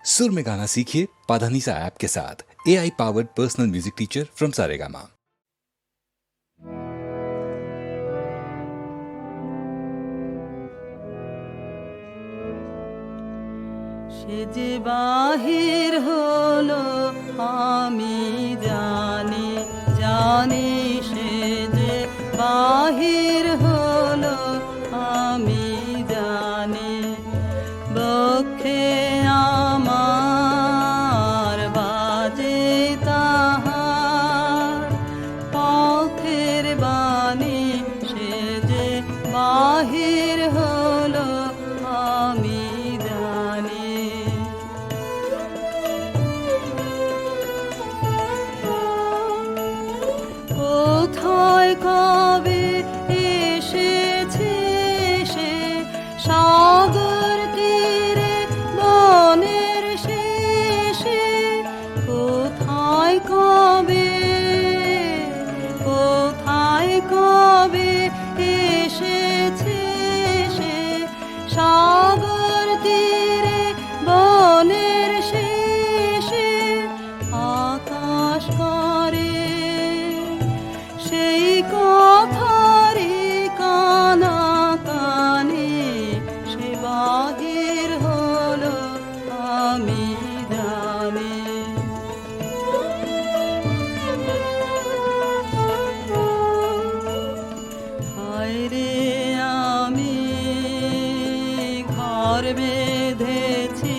सुर में गाना सीखिए पाधानीसा ऐप के साथ। AI powered personal music teacher from Saregama. সে যে বাহির হলো আমি জানি জানি, সে যে বাহির হলো আমি জানি। বক্ষে আমার বাজে তাহার পথের বাণী, সে যে বাহির হলো আমি জানি। কোথায় কবে এসেছে সে সাগর তীরে বনের শেষে, কোথায় কবে এসেছে সে সাগর তীরে বনের শেষে। আকাশ করে সেই কথারি কানা কানে, সে বাহির হলো আমি জানি। হায় রে আমি ঘর বেঁধেছি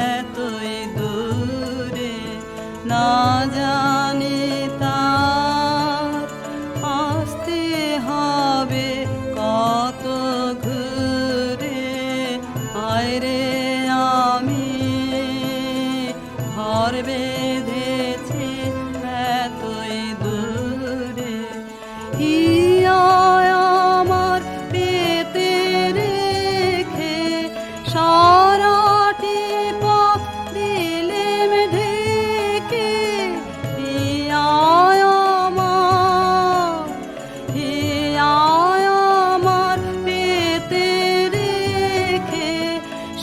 এতই দূরে, না জানি তার আসতে হবে কত ঘুরে। হায় রে আমি ঘর বেঁধেছি এতই দূরে, হিয়া আমার পেতে রেখে সারাটি পথ দিলেম ঢেকে। হিয়া আমার পেতে রেখে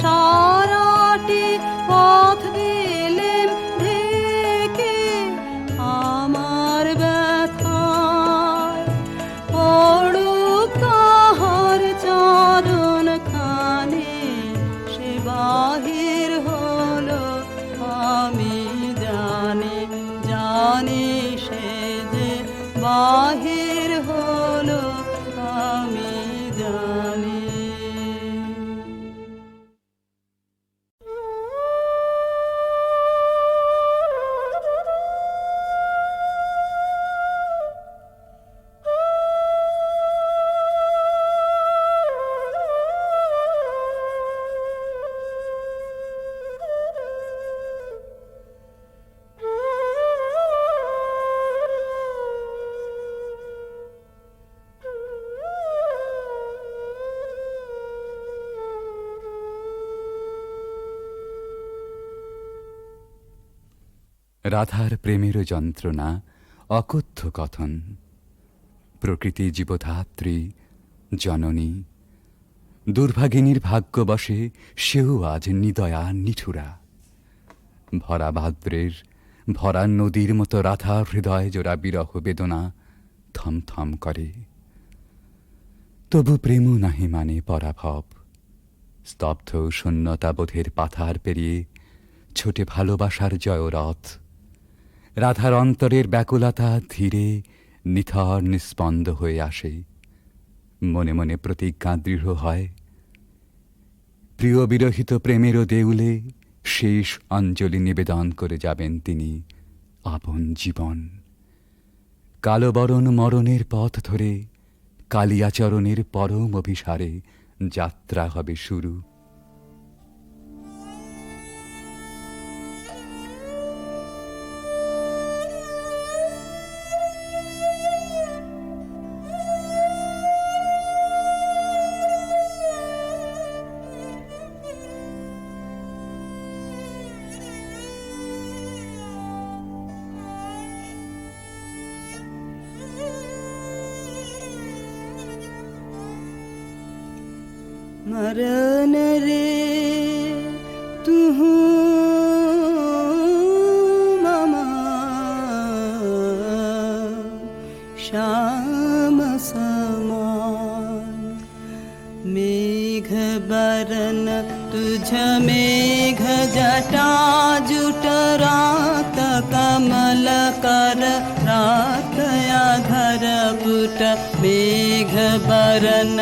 সারাটি পথ দিলেম ঢেকে। আমার ব্যথায় পড়ুক তাহার চরণ খানি, সে বাহির হলো আমি জানি জানি, সে যে বাহির হলো আমি জানি। রাধার প্রেমের যন্ত্রণা অকথ্য কথন। প্রকৃতি জীবধাত্রী জননী, দুর্ভাগিনীর ভাগ্যবশে সেও আজ নিদয়া নিঠুরা। ভরা ভাদ্রের ভরা নদীর মতো রাধা হৃদয় জোড়া বিরহ বেদনা থমথম করে। তবু প্রেম নাহি মানে পরাভব। স্তব্ধ শূন্যতাবোধের পাথার পেরিয়ে ছোটে ভালোবাসার জয়রথ। রাধার অন্তরের ব্যাকুলতা ধীরে নিথর নিস্পন্দ হয়ে আসে। মনে মনে প্রতিজ্ঞা দৃঢ় হয়, প্রিয় বিরহিত প্রেমেরও দেউলে শেষ অঞ্জলি নিবেদন করে যাবেন তিনি আপন জীবন। কালবরণ মরণের পথ ধরে কালিয়াচরণের পরম অভিসারে যাত্রা হবে শুরু। मरन रे तू मेघ जटा जुट रात कमल कर रात अधर पुट मेघ बरन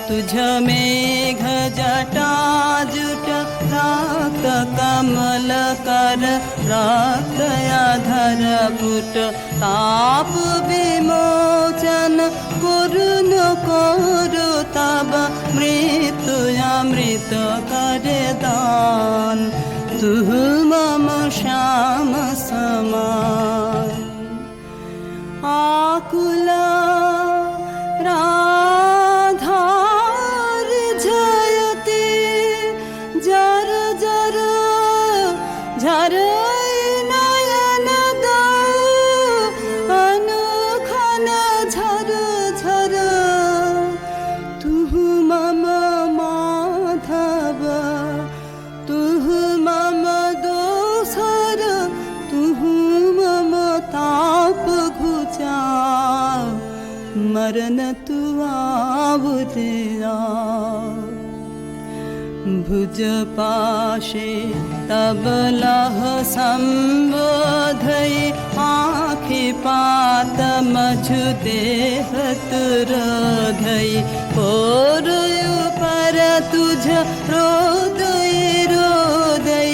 तुझ मेघ जटा जुट रात कमल कर रात अधर पुट ताप विमोचन कुरुन कोरु तब मृत्यु अमृत करे दान तू मम श्याम समान आकुला राधार जयते जर जर झर नयन अनुखन झर झर तू मम माधव तू मम दोसर तू मम ताप घुचा मरण तू आवुरिया भुज पाशे तब लह संबोधय आँखि पात मझु देह तुरोधय पोरयु पर तुझ रोदय रोदय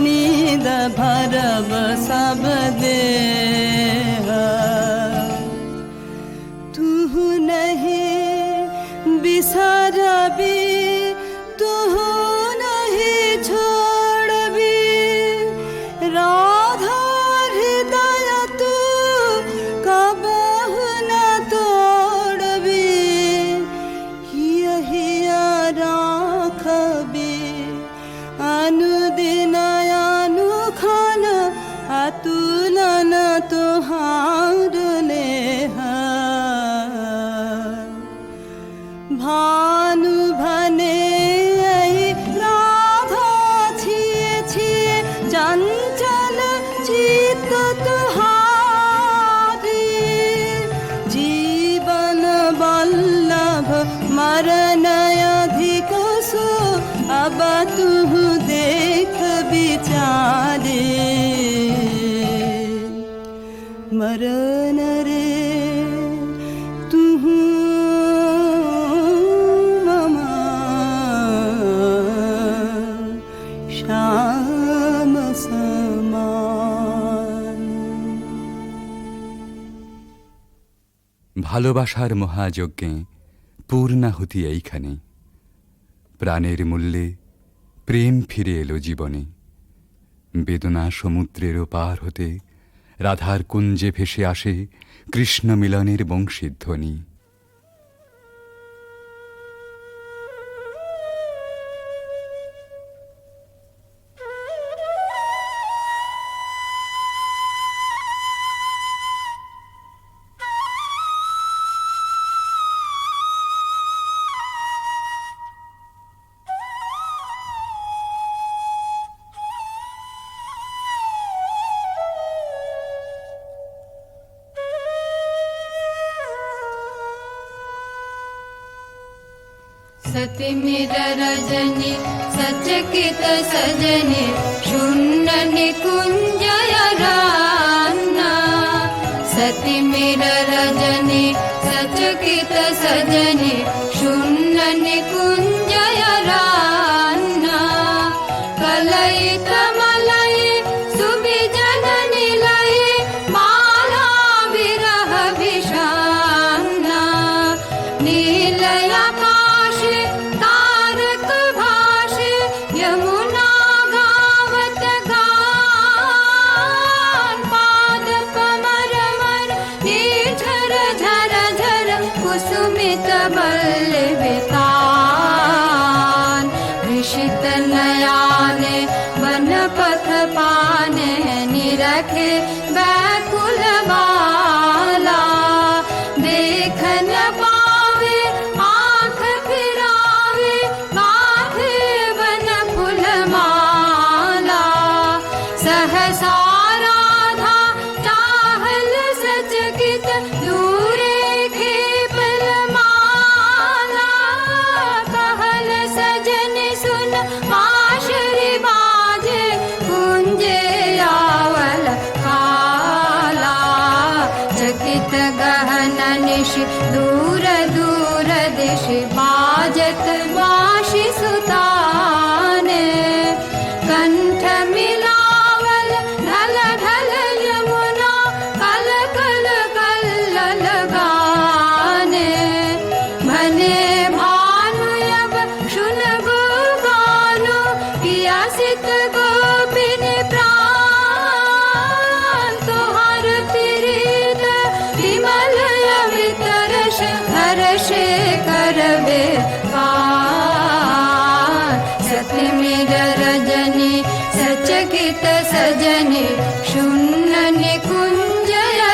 नींद भरब सब देह तू नहीं बिसरबी तू नहीं छोड़बी राधा हृदय तू कबहु न तोड़बी यही राखबी अनुदिन अनुखन अतुलन तुहार लेह भानु भने राधा छिए छिए चंचल चित्त तुहारी जीवन वल्लभ मरण अधिक सो अब तू देख विचारे मरण रे तू श्याम समान ভালোবাসার মহাযজ্ঞে পূর্ণাহুতি এইখানে প্রাণের মূল্যে প্রেম ফিরে এলো জীবনে বেদনা সমুদ্রের পার হতে রাধার কুঞ্জে ভেসে আসে কৃষ্ণ মিলনের বংশীধ্বনি सति मिर रजनी सचकित सजनी शून्य निकुंजय रान्ना सति मिर रजनी सचकित सजनी शून्य निकुंजय रान्ना कलयित मलय सुबिजन निलय माला विरह विषान्ना नीलय कुसुमित बल्लवितान ऋषित नयाने वन पथ पाने निरखे व्याकुल बाला देख न पावे आँख फिरावे बाधे वन फूल माला सहसा राधा चाहल सचकित दूरे कहल सजन सुन माशरी बा कंठ मिलावल ढल ढल यमुना कल कल कल्लल गाने भने भानु अब शुनबु गानो पियासित गोपिनी प्राण तुहार प्रीत विमल अवितरश हर्षे करबे पार सत्य मेर रजनी सचकित सजनी शून्य निकुंज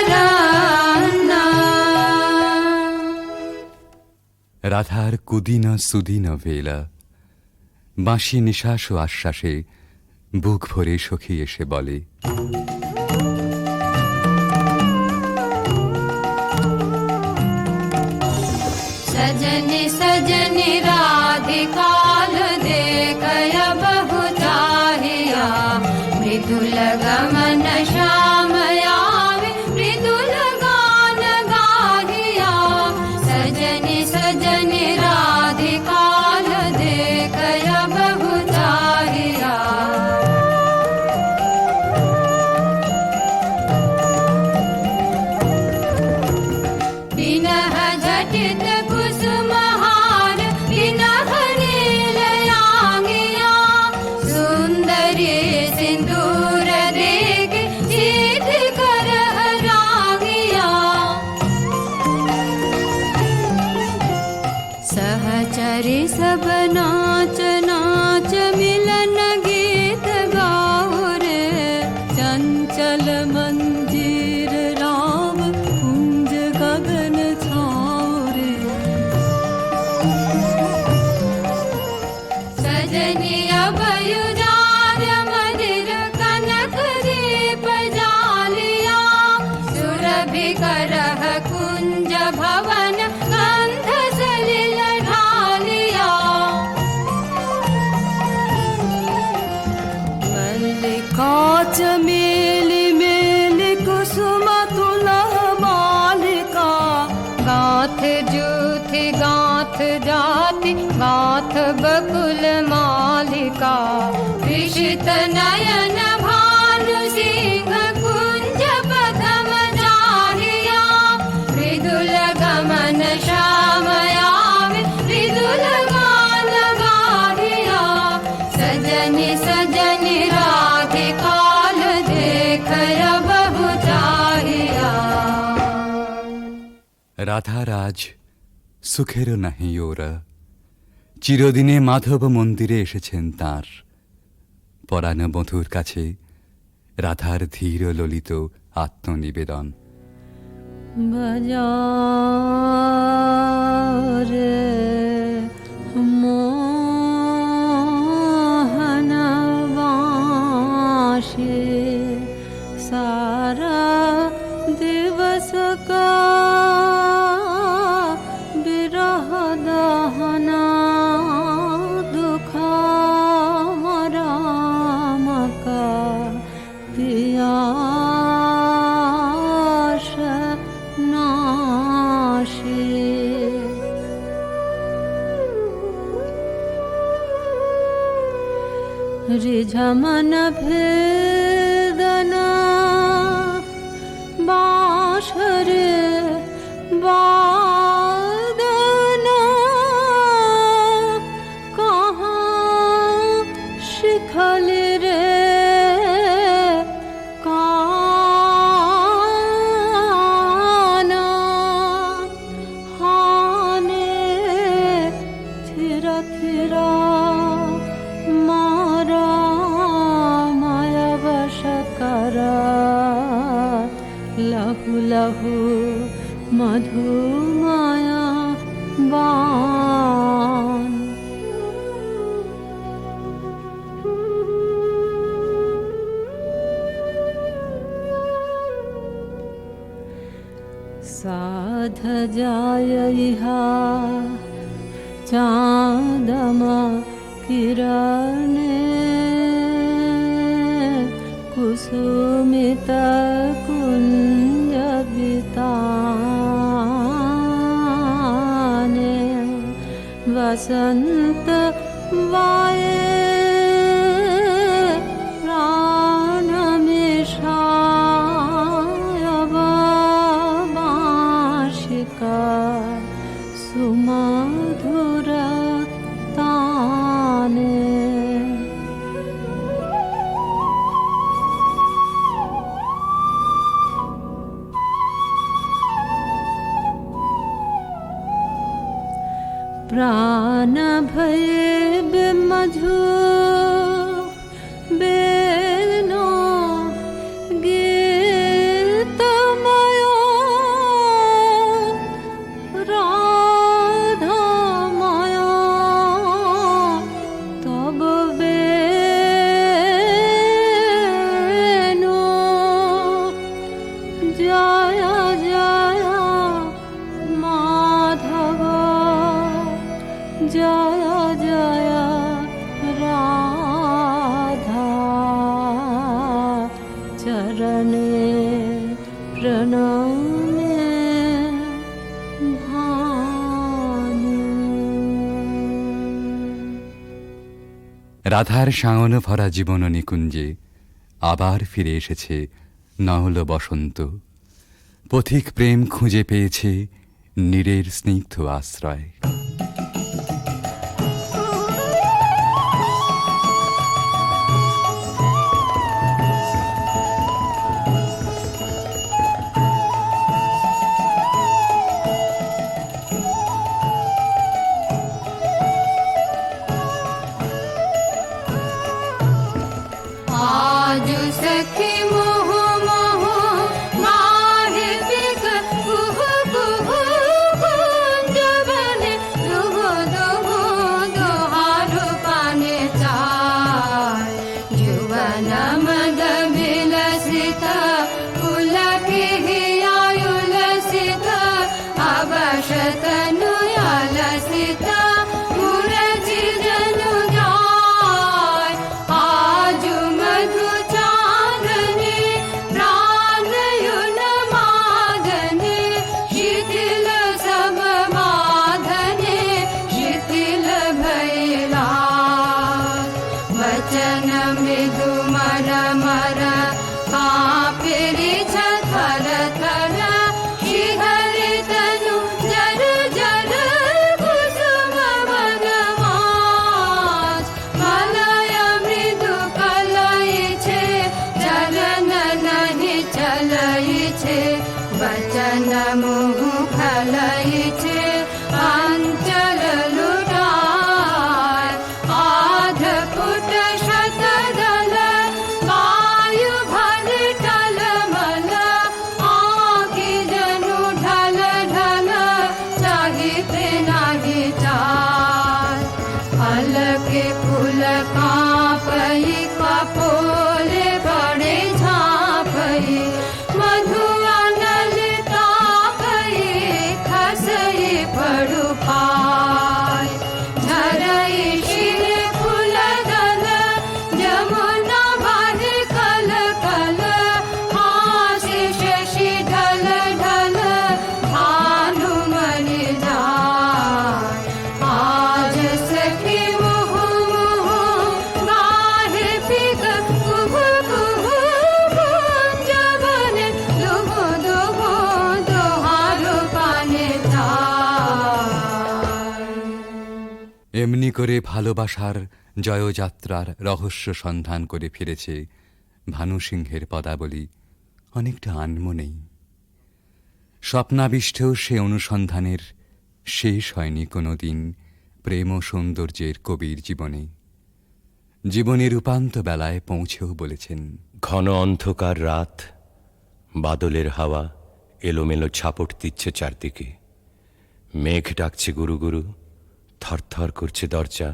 राना। রাধার কুদিন সুদিন বেলা বাঁশি নিঃশ্বাস ও আশ্বাসে বুক ভরে সখী এসে বলে, सजनी सजनी राधिकाल देखय बहु चाहिया मृदुल गमन श्याम आवे मृदुल गान गाहिया सजनी सजनी राधिकाल देखय बहु चाहिया। विनह झटित कुसुमहार विनह नीलयांगिया सुंदरी सिंदूर देख सीध कर रागिया सहचरी सब नाच नाच मिलन गीत गाओ रे चंचल मंजीर राम कुंज गगन छाओ रे सजनी अभयुदार मदिर कनक दीप जालिया सुरभि करह कुंज भवन गंध सलिल ढालिया मल्लिका चमेली मेली कुसुम तुलह मालिका गाथ जूथि गाथ जाति गाथ बकुल मालिका विषित नयन भानु सिंह कुंज पथम जाहिया मृदुल गमन श्याम आवे मृदुल गान गाहिया सजनी सजनी राधिकाल देखय बहु चाहिया। রাধার আজ সুখেরও নাহি ওরা চিরদিনে মাধব মন্দিরে এসেছেন তাঁর পরাণ বধূর কাছে রাধার ধীর ললিত আত্মনিবেদন। बजाओ रे मोहन बाँशे सारा दिवस का बिरह दहना दुखा राम का पियास नाशे रिझमन भेदना बाँश रे बादना कहाँ शिखल रे काना हाने थिरा थिरा मारा माया वश करा लहु लहु मधु माया बान। साध जाय इहा चाँदमा किरणे कुसुमित कुंज बिताने वसंत वाये प्रणामे भानु। রাধার সায়ন ভরা জীবন নিকুঞ্জে আবার ফিরে এসেছে নহল বসন্ত। পথিক প্রেম খুঁজে পেয়েছে নীরের স্নিগ্ধ আশ্রয়। आज सखी मोह मोह माहे पिक कुह कुह कुंज बने दुह दुह दुहार पाने चार जुवन मद विलसित पुलक हियायुलसित अवशत नुयालसित मुरजी जनु जाय आज मधु चांदनी प्राणयुन मादने शिथिल सब बाधने शिथिल भैला वचन मृदु मर मर कापिरि थर थर शिहरि तनु जर जर कुसुम वनमास मलय मृदु कलय छे चलन नहीं चलय छे वचन मुह खलय छे अंचल लुटाय आध फुट शतदल वायु भर टलमल आँखि जनु ढल ढल चाहिते नाही चार अलके फूल कांपई कपोले बड़े झांपई मधु अनल तापई खसई पड़ु पाय झरई शिर फूल दल जमुना भर कल कल हासि शशि ढल ढल भानु मरि जाय आज सखी मुह मुह गाहे पिक कुह कुह कुंज बने दुह दुह दुहार पाने चाय। এমনি করে ভালোবাসার জয়যাত্রার রহস্য সন্ধান করে ফিরেছে ভানুসিংহের পদাবলী অনেকটা আনমনেই। স্বপ্নাবিষ্টেও সে অনুসন্ধানের শেষ হয়নি কোনো দিন প্রেম ও সৌন্দর্যের কবির জীবনে। জীবনের উপান্ত বেলায় পৌঁছেও বলেছেন, ঘন অন্ধকার রাত, বাদলের হাওয়া এলোমেলো ছাপট দিচ্ছে চারদিকে। মেঘ ডাকছে গুরু গুরু, থরথর করছে দরজা,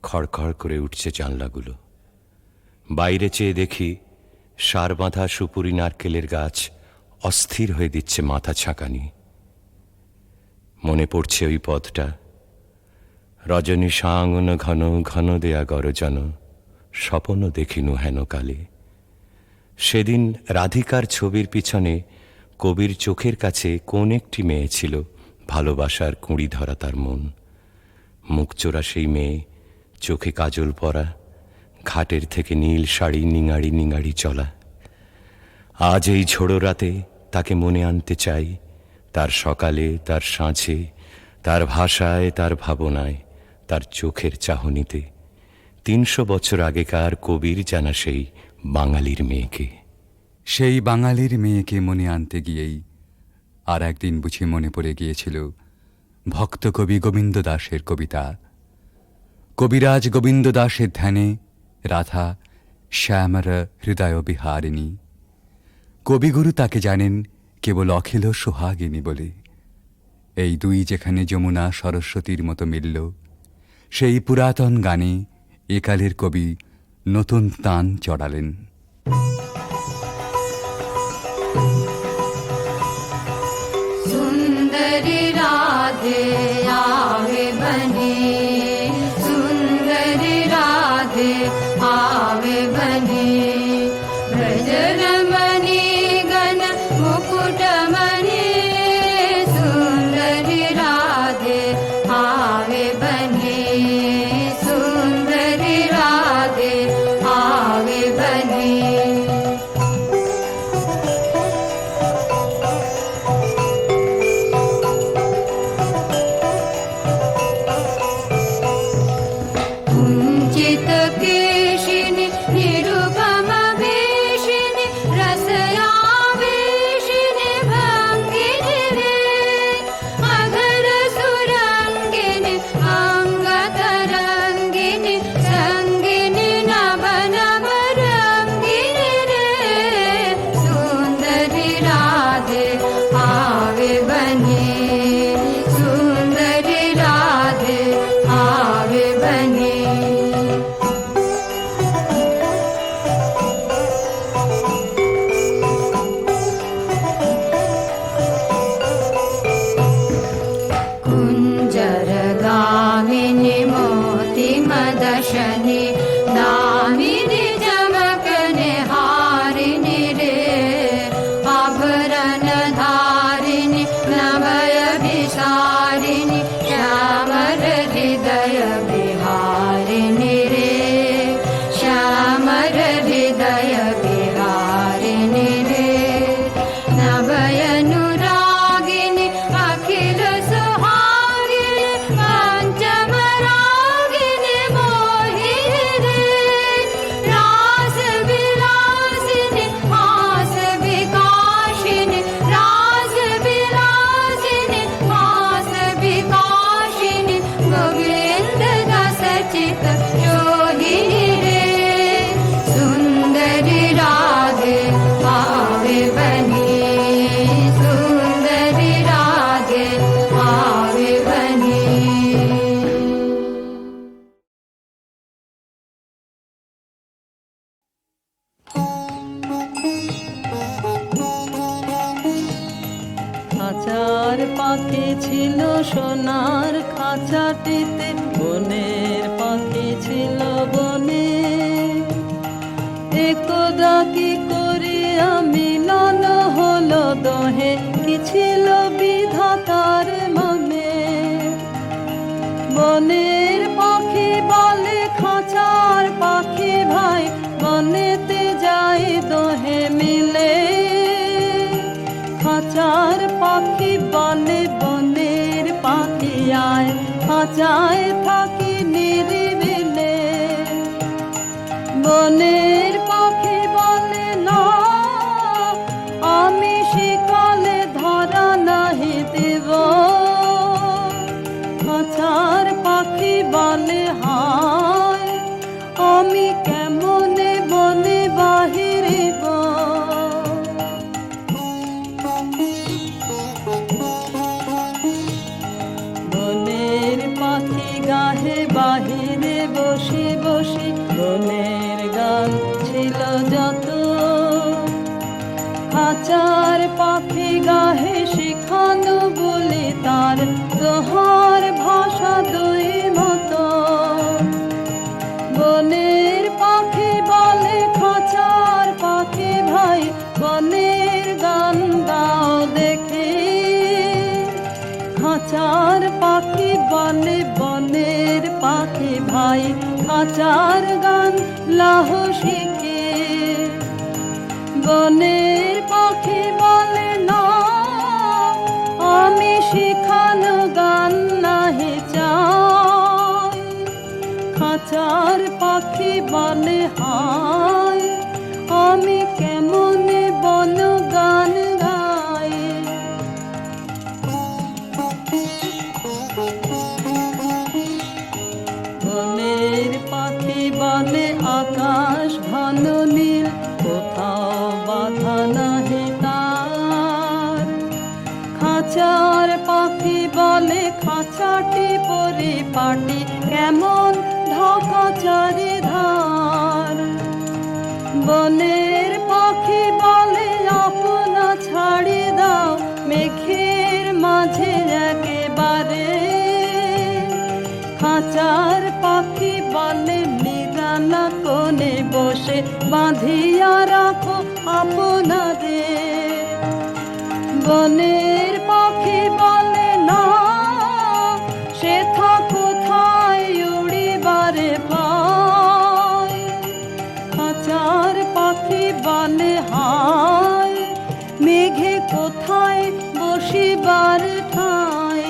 খড়খড় করে উঠছে জানলাগুলো। বাইরে চেয়ে দেখি সার বাঁধা সুপুরি নারকেলের গাছ অস্থির হয়ে দিচ্ছে মাথা ছাঁকানি। মনে পড়ছে ওই পথটা, রজনী সাঙ্গন ঘন ঘন দেয়া গরজন, স্বপন দেখিনু হেন কালে। সেদিন রাধিকার ছবির পিছনে কবির চোখের কাছে কোন একটি মেয়ে ছিল, ভালোবাসার কুঁড়ি ধরা তার মন। মুখচোরা সেই মেয়ে, চোখে কাজল পরা, ঘাটের থেকে নীল শাড়ি নিঙাড়ি নিঙাড়ি চলা। আজ এই ঝোড়ো রাতে তাকে মনে আনতে চাই, তার সকালে, তার সাঁঝে, তার ভাষায়, তার ভাবনায়, তার চোখের চাহনিতে। ৩০০ বছর আগেকার কবির জানা সেই বাঙালির মেয়েকে। সেই বাঙালির মেয়েকে মনে আনতে গিয়েই আর একদিন বুঝি মনে পড়ে গিয়েছিল ভক্ত কবি গোবিন্দ দাসের কবিতা। কবিরাজ গোবিন্দ দাসের ধ্যানে রাধা শ্যামর হৃদয় বিহারিণী। কবিগুরু তাকে জানেন কেবল অখিল সোহাগিনী বলে। এই দুই যেখানে যমুনা সরস্বতীর মতো মিলল, সেই পুরাতন গানে একালের কবি নতুন তান চড়ালেন। सुंदरी राधे आवे बने, सुंदरी राधे आवे बने, ब्रज रमणी गण मुकुट পাখি ছিল সোনার খাঁচাটিতে, বনের পাখি ছিল বনে। একদা কি করি মিলন হলো দহে, কি ছিল বিধাতার মনে। বনের পাখি বলে খাঁচার পাখি ভাই, বনেতে যাই দহে মিলে। খাঁচার পাখি বলে বনের পাখি আয়, খাঁচায় থাকি নিরিবিলে। বনের পাখি বলে না, আমি শিকালে ধরা নাহি দেব। খাঁচার পাখি বলে হায়, আমি কেমনে বনে বাহিরিব। বনের পাখি গাহে বাহিরে বসে বসে, বনের গান ছিল যত। খাঁচার পাখি গাহে শিখানো বলে তার, দোহার ভাষা দুই মতো। বনের পাখি বলে খাঁচার পাখি ভাই, বনের গান গাও দেখি। খাঁচার পাখি বলে বনের পাখি ভাই, খাঁচার গান লাহ শিখে। বনের পাখি বলে না, আমি শিখানো গান নাহি চাই। খাঁচার পাখি বলে হায়, আমি কেমনে বন গান গাই। বনের পাখি বলে আকাশ ঘন নীল, কোথাও বাধা নাহি তার। খাঁচার পাখি বলে খাঁচাটি পরিপাটি, কেমন ঢাকা চারিধার। বনের পাখি বলে আপনা ছাড়ি দাও, মেঘের মাঝে একেবারে। খাঁচার পাখি বলে নিরালা কোণে বসে, বাঁধিয়া রাখো আপনাদের। বনের পাখি বলে না, সেথা কোথায় উড়িবারে পায়। খাঁচার পাখি বলে হায়, মেঘে কোথায় বসিবার ঠায়।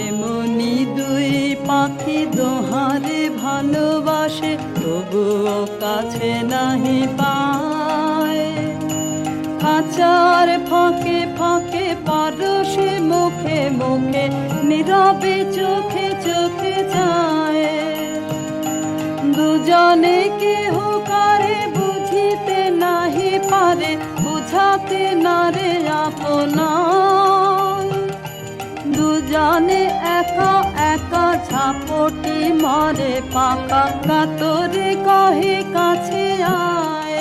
এমনি দুই পাখি দোহারে ভালোবাসে, তবুও কাছে নাহি পায়। খাঁচার ফাঁকে ফাঁকে পারসে মুখে মুখে, নীরবে চোখে চোখে যায়। দুজনে কেহ কারে বুঝিতে নাহি পারে, বুঝাতে নারে আপনার। দুজনে একা একা ঝাপটি মারে পাকা, কাতরে কহে কাছে আয়।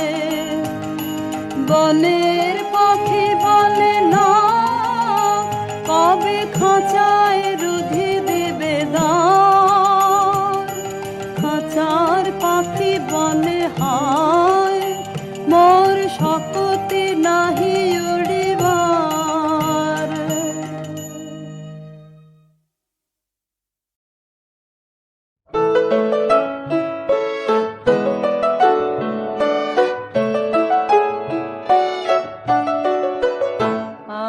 বনের পাখি বলে না, কবে খাঁচায় রুধি দেবে দ্বার। খাঁচার পাখি বলে হায়, মোর শক্তি নাহি উড়িবার।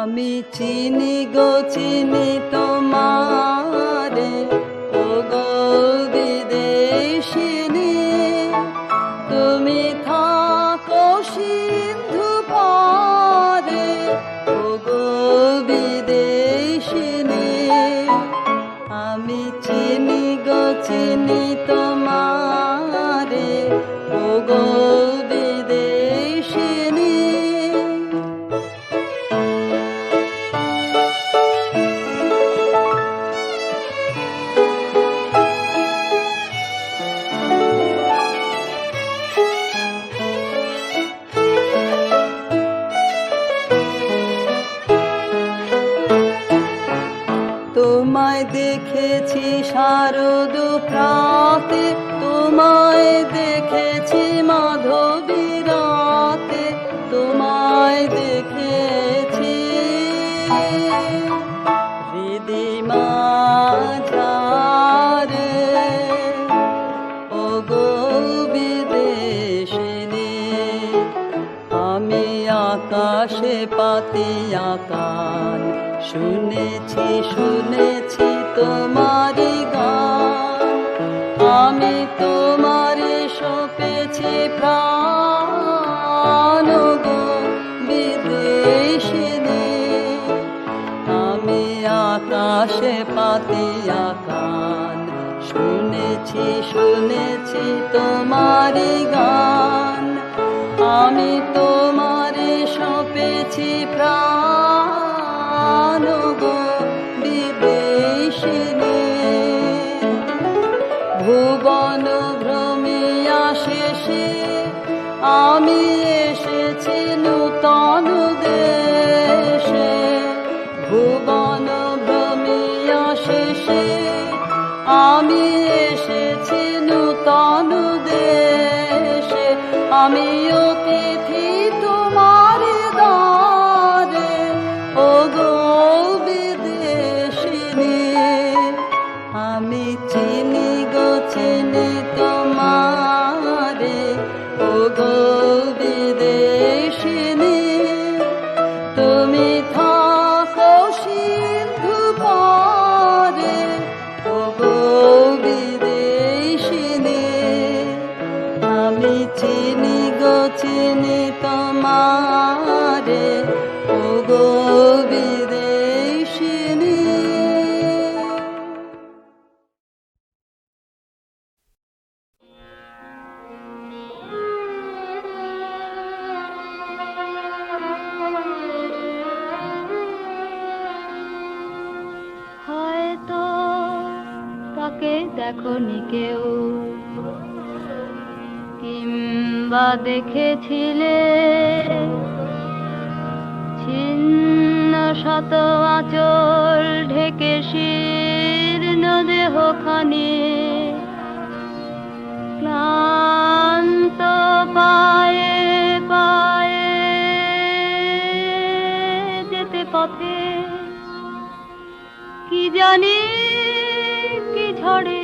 আমি চিনি গো চিনি তোমারে, ও গো বিদেশিনী। তুমি থাকো সিন্ধু পারে, ও গো বিদেশিনী। আমি চিনি গো চিনি তোমারে, ও গো বিদেশিনী। দুপ্রাতে তোমায় দেখেছি মাধবী রাতে তোমায় দেখেছি হৃদিমা ঝারে ও গো বিদেশিনী আমি আকাশে পাতিয়া কান শুনেছি শুনেছি তোমারি গান আমি তোমারে সপেছি প্রাণ গো বিদেশিনী আমি আকাশে পাতিয়া কান শুনেছি শুনেছি তোমারি গান আমি তোমারে সপেছি প্রাণ গো বিদেশিনী ভুবন ভ্রমিয়া শেষে আমি এসেছি নূতন দেশে ভুবন ভ্রমিয়া শেষে আমি এসেছি নূতন দেশে আমি অতিথি তোমার দ্বারে ও গো বিদেশিনী আমি চিনি গো চিনি তোমারে ও গো বিদেশিনী তুমি থাকো সিন্ধু পারে ও গো বিদেশিনী আমি চিনি গো চিনি তোমারে ও গো বিদেশিনী হয়তো তাকে দেখনি কেউ কিংবা দেখেছিলে ছিন্ন শত আঁচল ঢেকে শীর্ণ দেহখানি ক্লান্ত পায়ে পায়ে যেতে পথে কি জানি কি ঝড়ে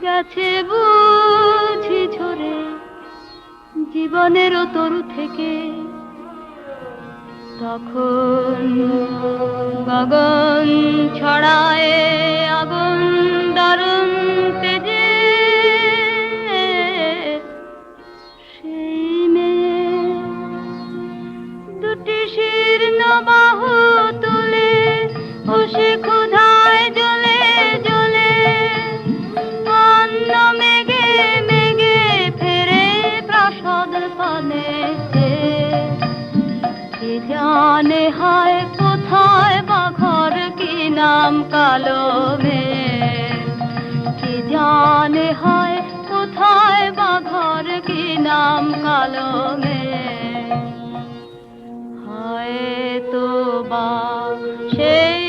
গেছে বুঝি ঝরে জীবনের তরু থেকে তখন গগন ছড়ায় আগুন দারুণ তেজে সেই মেয়ে দুটি শীর্ণ বাহু তুলে বসে ক্ষুধায় জ্বলে জ্বলে অন্ন মেঘে মেঘে ফেরে প্রাসাদ পানে কে জানে হায় কোথায় বা ঘর কি নাম কালো মেঘ কে জানে হায় কোথায় বা ঘর কি নাম কালো মেঘ হয়তো বা সেই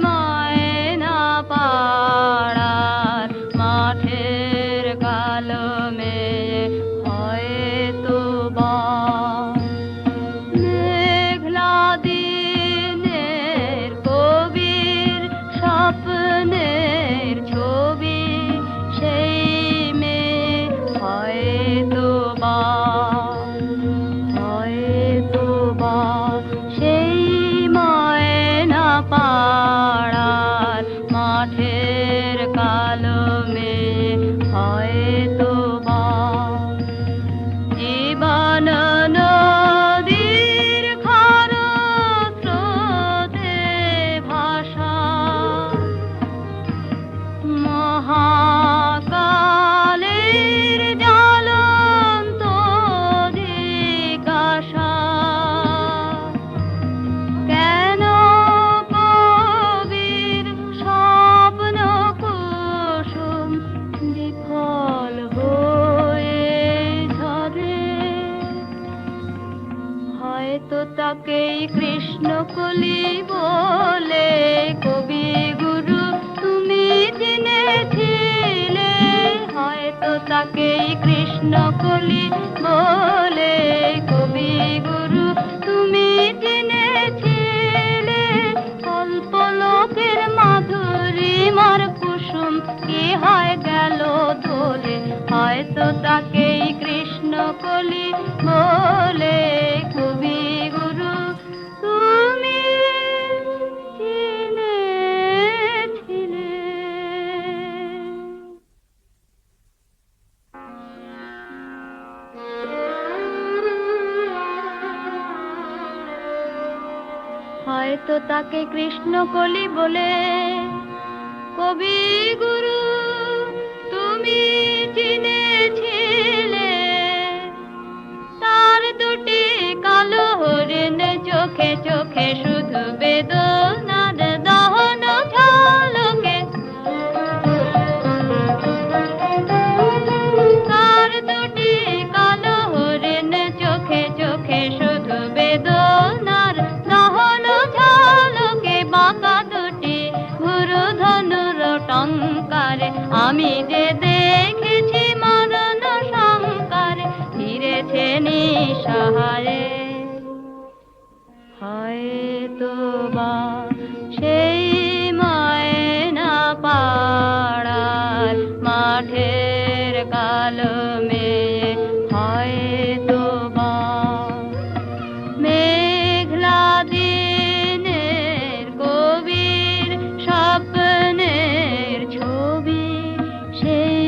ময়না পাড়ার মাঠের কালো মেঘ হয়তো বা মেঘলা দিনের কবির স্বপ্নের ছবি সেই মেঘ হয়তো বা সেই ময়না পাড়ার মাঠের কালো মেঘ হয়তো বা জীবন নদীর খরস্রোতে ভাষা মহাকালের জ্বলন্ত জিজ্ঞাসা কেন কবির স্বপ্ন কুসুম বিফল হয়ে ঝরে হয়তো তাকেই কৃষ্ণকলি বলে কবি গুরু তুমি চিনেছিলে তাকেই কৃষ্ণ কলি বলে। কবি গুরু তুমি চিনেছিলে, অল্প লোকের মাধুরীমার কুসুম কি হয় গেল ধরে। হয়তো তাকেই কৃষ্ণ কলি বলে। কবি গুরু তুমি চিনেছিলে। হয়তো তাকে কৃষ্ণ কলি বলে। কবি গুরু তুমি চিনেছিলে, তার দুটি কালো হরিণ চোখে চোখে শুধু বেদনার দহন ঝলকে। তার দুটি কালো হরিণ চোখে চোখে শুধু বেদনার দহন ঝলকে। বাঁকা দুটি গুরু ধনুর টঙ্কারে আমি যে দেখেছি মরণ শঙ্কারে ফিরেছে নিঃসহারে। হয়তো বা সেই ময়না পাড়ার মাঠের কালো মেয়ে, হয়তো বা মেঘলা দিনের কবির স্বপ্নের ছবি, সেই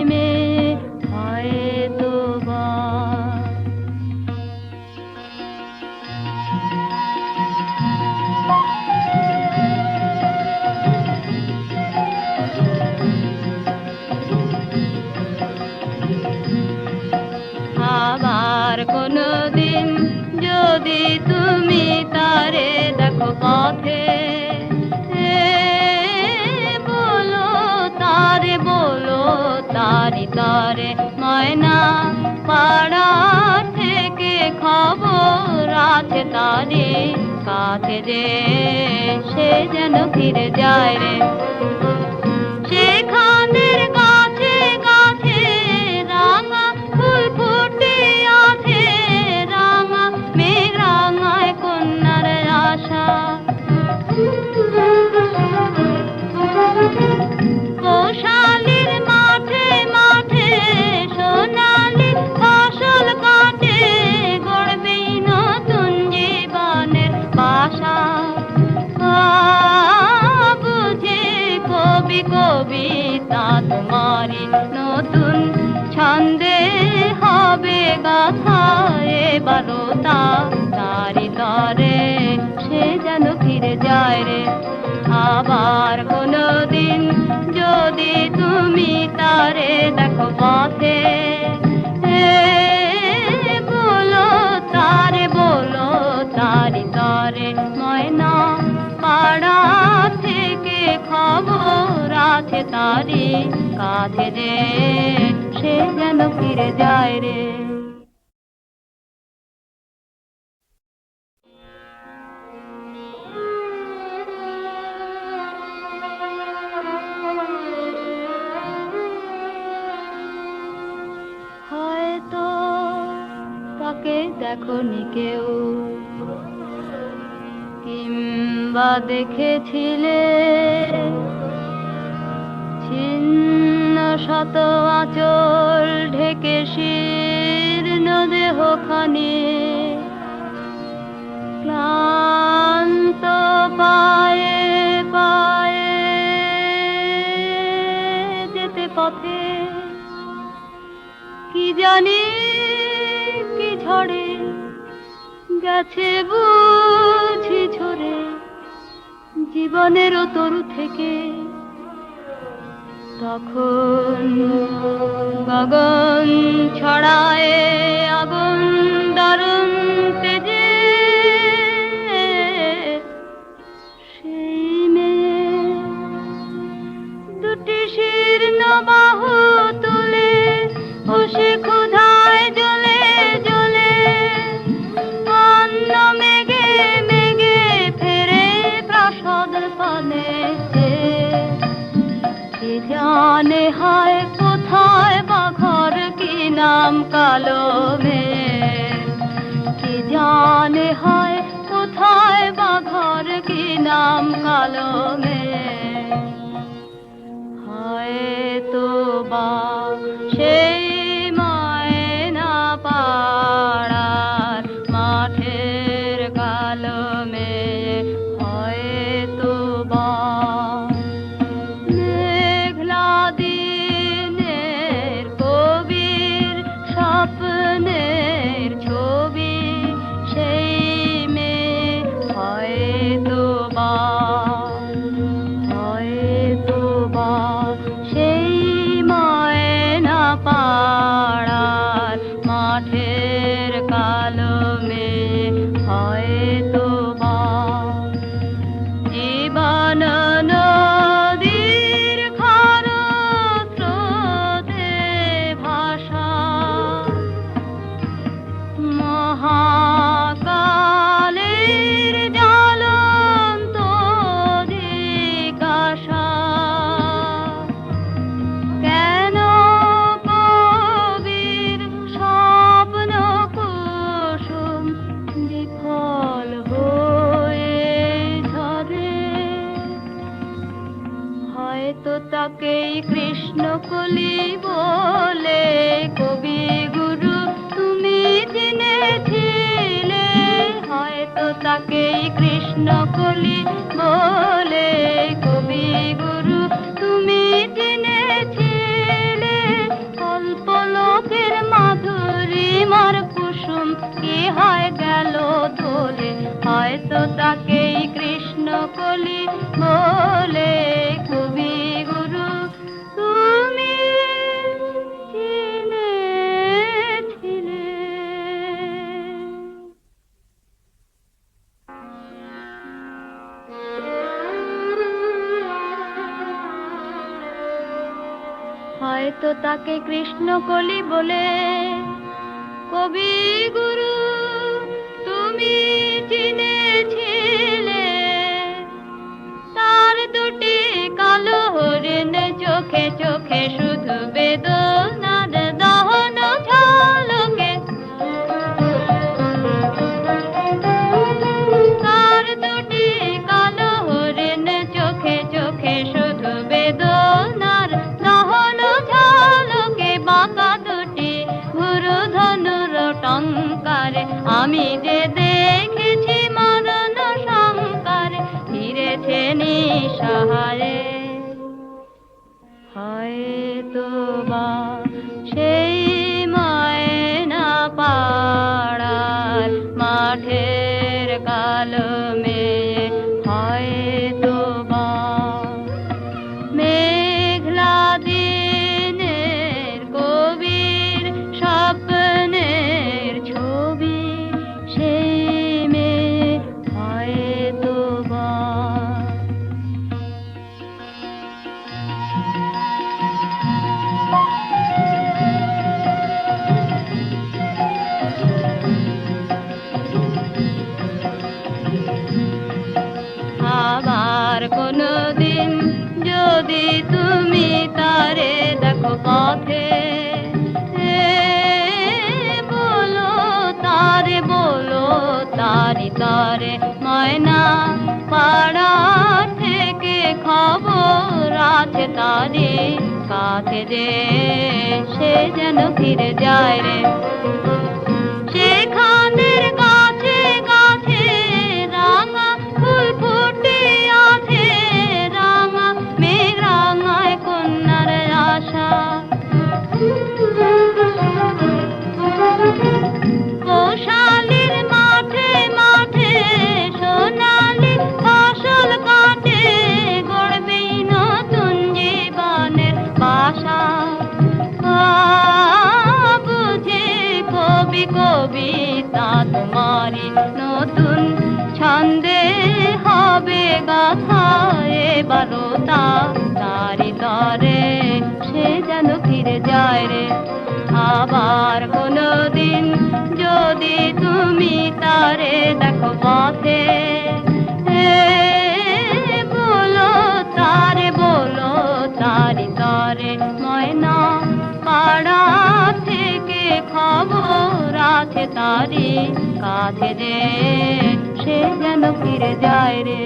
মেয়ে হয়তো বা। আবার কোনো দিন যদি তুমি তারে দেখো পথে, বলো তারে, বলো তারি তারে ময়না পাড়া থেকে খবর আছে তারি কাছে যে সে যেন ফিরে যায় রে। সেখানের গাছে গাছে রাঙা ফুল ফুটে আছে, রাঙা মেঘ রাঙায় কন্যার আশা। গোশালির মাঠে মাঠে সোনালি ফসল কাটে, গড়বেই নতুন জীবনের বাসা। বুঝি কবি কবিতা তোমারি নতুন ছন্দে হবে গাথা। এবারও তারি তরে সে যেন ফিরে যায় রে। আবার কোনো দিন যদি তুমি তারে দেখো পথে, বলো তারে, বলো তারি তরে ময়না পাড়া থেকে খবর আছে তারি কাছে যে সে যেন ফিরে যায় রে। হয়তো তাকে দেখনি কেউ, কিংবা দেখেছিলে ছিন্ন শত আঁচল ঢেকে শীর্ণ দেহখানি। ক্লান্ত পায়ে পায়ে যেতে পথে, কি জানি কি ঝড়ে গেছে বুঝি ঝরে জীবনেরও তরু থেকে। তখন গগন ছড়ায় আগুন দারুণ তেজে, সেই মেয়ে দুটি শীর্ণ বাহু তুলে বসে ক্ষুধায় জ্বলে জ্বলে অন্ন মেঘে মেঘে ফেরে প্রাসাদ পানে। কে জানে হায় কোথায় বাঘা নাম কালো মেয়ের, কি জানে হয় কোথায় বা ঘর, কি নাম কালো মেয়ের। হয়তো বা সেই ময়না পাড়ার মাঠের কালো মেয়ে, হয়তো বা মেঘলা দিনের কবির স্বপ্নের ছবি, সেই মেয়ে হয়তো বা, হয়তো বা সেই ময়না পাড়ার মাঠের কালো মেয়ে, হয়তো বা জীবন নদীর খরস্রোতে ভাসা, মহাকালের জ্বলন্ত জিজ্ঞাসা, কেন কবির স্বপ্ন কুসুম বিফল হয়ে ঝরে। হয়তো তাকেই কৃষ্ণকলি বলে কবি গুরু তুমি চিনেছিলে, হয়তো তাকেই কৃষ্ণকলি বলে কবি গুরু তুমি চিনেছিলে। কল্পলোকের মাধুরীমার কুসুম কি হয় গেল ধরে, হয়তো তাকেই কৃষ্ণকলি বলে কবি গুরু তুমি চিনেছিলে। হয়তো তাকে কৃষ্ণকলি বলে কবি গুরু তুমি চিনেছিলে। তার দুটি কালো হরিণ চোখে চোখে শুধু বেদনার দহন ঝলকে, তার দুটি কালো হরিণ চোখে চোখে শুধু বেদনার দহন ঝলকে, বাঁকা দুটি গুরু ধনুর টঙ্কারে আমি যে দেখেছি মরণ শঙ্কারে ফিরেছে নিঃসহারে। হয়তো বা সেই ময়না পাড়ার মাঠের কালো মেয়ে, হয়তো বা মেঘলা দিনের কবির স্বপ্নের ছবি, সেই মেয়ে হয়তো বা। আবার কোনদিন যদি তুমি তারে দেখো পথে, বলো তারে, বলো তারি তারে ময়না পাড়া থেকে খবর আছে তারি কাছে যে, সে যেন ফিরে যায় রে। সেখানের গাছে গাছে রাঙা ফুল ফুটে আছে, রাঙা মেঘ রাঙায় কন্যার আশা। কোশালির মাঠে মাঠে সোনালি ফসল কাটে, গড়বেই নতুন জীবনের বাসা। বুঝে কবি কবিতা তোমারি নতুন ছন্দে হবে গাথা, এবারও তারি তরে সে যেন ফিরে যায় রে। আবার কোনদিন যদি তুমি তারে দেখো পথে, বলো তারে, বলো তারি তরে ময়না পাড়া থেকে তারি কাছে যে সে যেন ফিরে যায় রে।